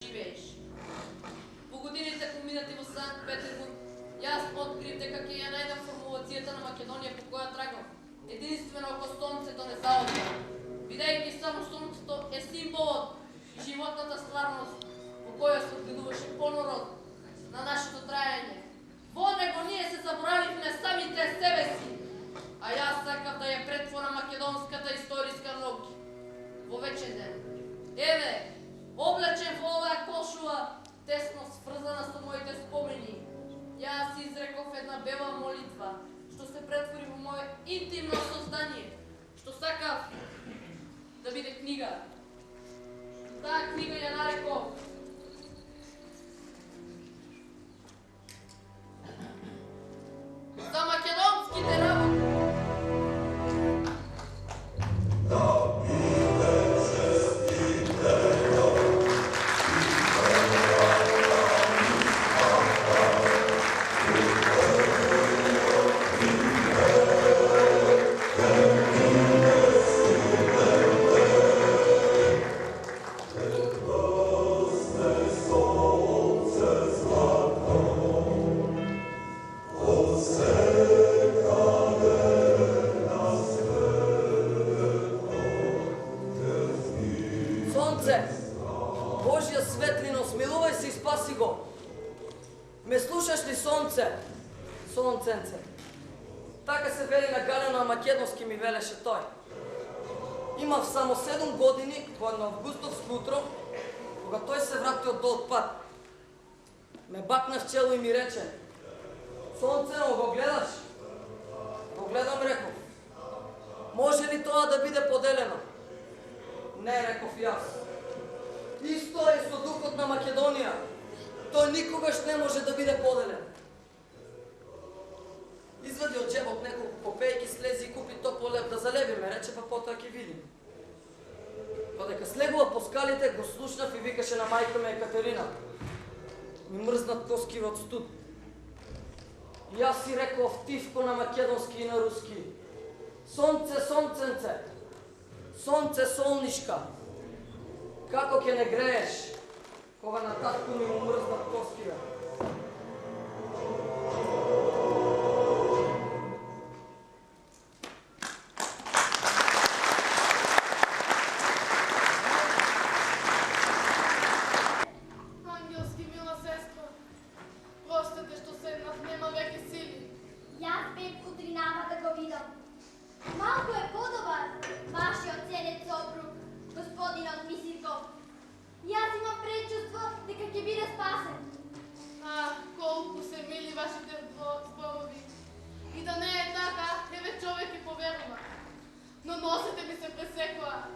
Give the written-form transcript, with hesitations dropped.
живееш. Во годините поминати во Санкт Петербург, јас открив дека ќе ја најдам формулацијата на Македонија по која трагам. Единствено ако сонцето не заоѓа, бидејќи само сонцето е символот и животната стварност во која се одгледуваше понорот на нашето трајање. Во него ние се заборавивме самите себе си, а јас сакав да ја претворам македонската историска наука во вечен ден. Еве, облечен во оваа кошува, тесно сврзана со моите спомени, јас изреков една бела молитва, што се претвори во моје интимно создание, што сакав да биде книга. Таа книга ја нареков за македонските работи. Божја светлино, смилувај се и спаси го. Ме слушаш ли, сонце? Сонценце. Така се вели на Галено, а македонски ми велеше тој. Имав само 7 години во едно августовско утро, кога тој се врати од долг пат. Ме бакна в чело и ми рече: сонце, го гледаш? Го гледам, реков. Може ли тоа да биде поделено? Не, реков јас. Исто е со духот на Македонија. Тој никогаш не може да биде поделен. Извади од джебот неколку копејки, слези и купи топол леп да залеби, ме рече, па потоа ќе видим. Додека слегува по скалите, го слушнав и викаше на мајка ме Екатерина. Ми мрзнат коски од студ. И јас си реков тивко на македонски и на руски: сонце, сонценце, сонце, солнишка, како ќе не грееш, кога на татку ми му мрзнат костиве? Ангелски мила сестро, простете што седнав, нема веќе сили. Јас бев утринава да го видам. Малку е подобар вашиот сенец сопруг, господинот Мисирков. Јас имам предчувство дека ќе биде спасен. Колку се мили вашите зборови. И да не е така, еве човек и поверува. Но носете ми се пресекува.